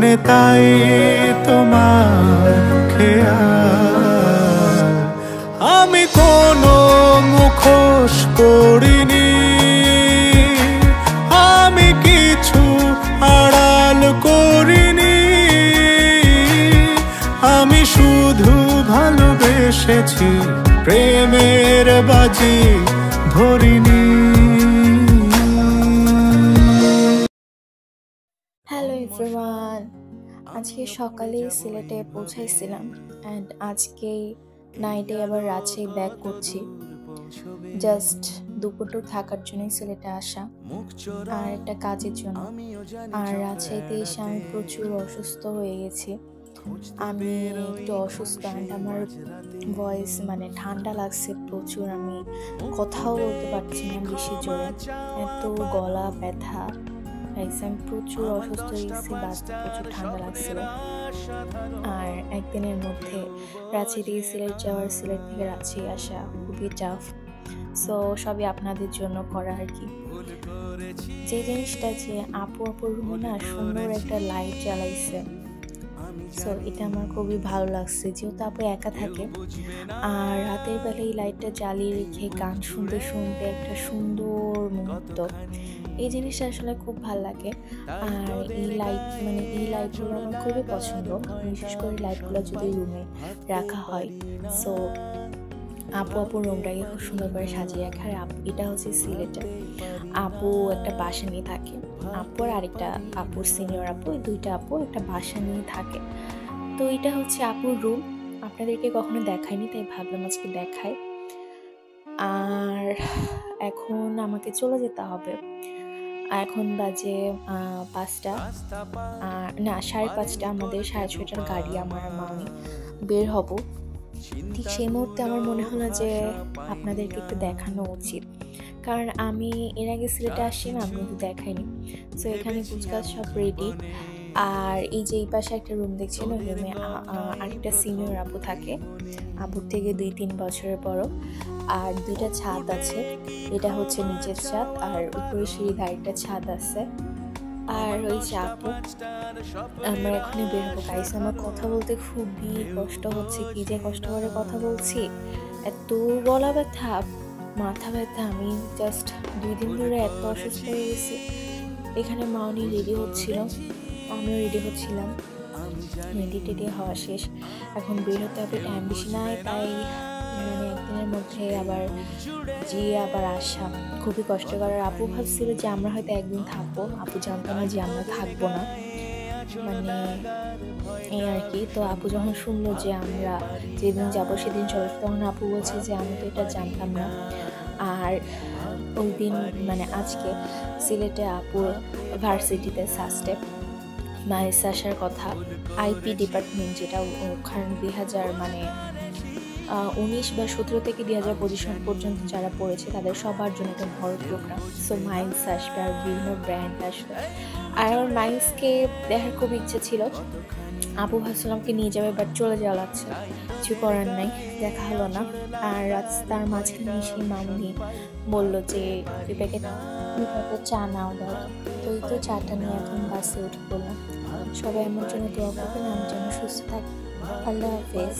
মনে তাই তোমার খেয়াল। আমি কোনো মুখোশ করিনি, আমি কিছু আড়াল করিনি, আমি শুধু ভালোবেসেছি, প্রেমের বাজি ধরিনি। হ্যালো এভরিওয়ান, আজকে সকালে সিলেটে পৌঁছাইছিলাম অ্যান্ড আজকে নাইটে আবার রাজশাহী ব্যাক করছি। জাস্ট দুপুরটুক থাকার জন্যই সিলেটে আসা আর একটা কাজের জন্য। আর রাজশাহীতে এসে আমি প্রচুর অসুস্থ হয়ে গেছি। আমি একটু অসুস্থ অ্যান্ড আমার ভয়েস মানে ঠান্ডা লাগছে প্রচুর, আমি কথাও বলতে পারছি না বেশি জোরে, এত গলা ব্যথা। আমি প্রচুর অসুস্থ হয়ে গেছি, বাসতে প্রচুর ঠান্ডা লাগছিল। আর একদিনের মধ্যে রাঁচি থেকে সিলেট যাওয়ার, সিলেট থেকে রাঁচি আসা খুবই টাফ। সো সবই আপনাদের জন্য করা আর কি। যে জিনিসটা যে আপুর রুমে না সুন্দর একটা লাইট জ্বালাইছে, সো এটা আমার খুবই ভালো লাগছে, যেহেতু আপু একা থাকে। আর রাতের বেলা এই লাইটটা জ্বালিয়ে রেখে গান শুনতে শুনতে একটা সুন্দর মুহূর্ত, এই জিনিসটা আসলে খুব ভালো লাগে। আর এই লাইটগুলো আমার খুবই পছন্দ, বিশেষ করে লাইটগুলো যদি রুমে রাখা হয়। সো আপুর রুমটাকে খুব সুন্দর করে সাজিয়ে রাখে। আর এটা হচ্ছে সিলেটে আপু একটা বাসা নিয়ে থাকে, আপুর আরেকটা আপুর সিনিয়র আপু, এই দুইটা আপু একটা বাসা নিয়ে থাকে। তো এটা হচ্ছে আপুর রুম, আপনাদেরকে কখনো দেখায়নি তাই ভাবলাম আজকে দেখায়। আর এখন আমাকে চলে যেতে হবে, এখন বাজে 5টা, না 5:30, আমাদের 6:30টার গাড়ি, আমার মামি বের হব। ঠিক সেই মুহূর্তে আমার মনে হলো যে আপনাদেরকে একটু দেখানো উচিত, কারণ আমি এর আগে সিলেটে আসছি না, আমি কিন্তু দেখাইনি। সো এখানে কুচকাচ সব রেডি। আর এই যে এই পাশে একটা রুম দেখছেন, ওই রুমে আরেকটা সিনিয়র আপু থাকে, আপুর থেকে 2-3 বছরের বড়। আর 2টা ছাদ আছে, এটা হচ্ছে নিচের ছাদ আর উপরে সিঁড়িতে আরেকটা ছাদ আছে। আর ওই যে আপু, আমরা এখনই বের হবো গাইস। আমার কথা বলতে খুবই কষ্ট হচ্ছে, কি যে কষ্ট করে কথা বলছি, এত গলা ব্যথা, মাথা ব্যথা। আমি জাস্ট 2 দিন ধরে এত অসুস্থ হয়ে গেছি। এখানে মাউনি রেডি হচ্ছিল, আমিও রেডি হচ্ছিলাম, রেডি টেডি হওয়া শেষ। এখন বের হতে হবে, টাইম বেশি নাই, তাই মানে একদিনের মধ্যে আবার আসা খুবই কষ্টকর। আর আপু ভাবছিল যে আমরা হয়তো একদিন থাকবো, আপু জানতো না যে আমরা থাকবো না, মানে এই আর কি। তো আপু যখন শুনলো যে আমরা যেদিন যাবো সেদিন চলে, তখন আপু বলছে যে আমি তো এটা জানতাম না। আর ওই দিন মানে আজকে সিলেটে আপুর ভার্সিটিতে সাস্টে মাইস আসার কথা, আইপি ডিপার্টমেন্ট, যেটা ওখানে 2019 বা 17 থেকে 2025 পর্যন্ত যারা পড়েছে তাদের সবার জন্য একটা বড় প্রোগ্রাম। সো মাইন্স আসবে আর বিভিন্ন ব্র্যান্ড আসবে। আর আমার মাইন্সকে দেখার খুব ইচ্ছে ছিল, আপু ভাবছিলামকে নিয়ে যাবে, বাট চলে যাওয়া লাগছে, কিছু করার নাই, দেখা হলো না। আর রাস্তার মাঝখানে এসে মামনি বললো যে প্যাকেট চা নাও দাও। তো এই তো চাটা নিয়ে এখন বাসে উঠে পড়লাম। সবাই আমার জন্য দোয়া করবেন, আমি যেন সুস্থ থাকি। আল্লাহ হাফেজ।